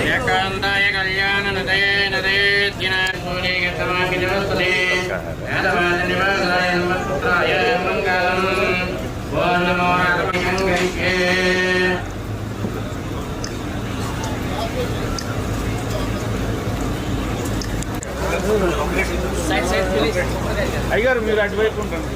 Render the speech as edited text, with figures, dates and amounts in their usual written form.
ఏకాంతాయ కళ్యాణ నదయే నదయేజ్ఞ సూర్యగతమాకి జవస్తతే వేదవాద నివాసాయ నమస్కారాయ మంగళం ఓం నమో నారాయణాయ. అయ్యారు మీరు అటువైపు ఉంటారు.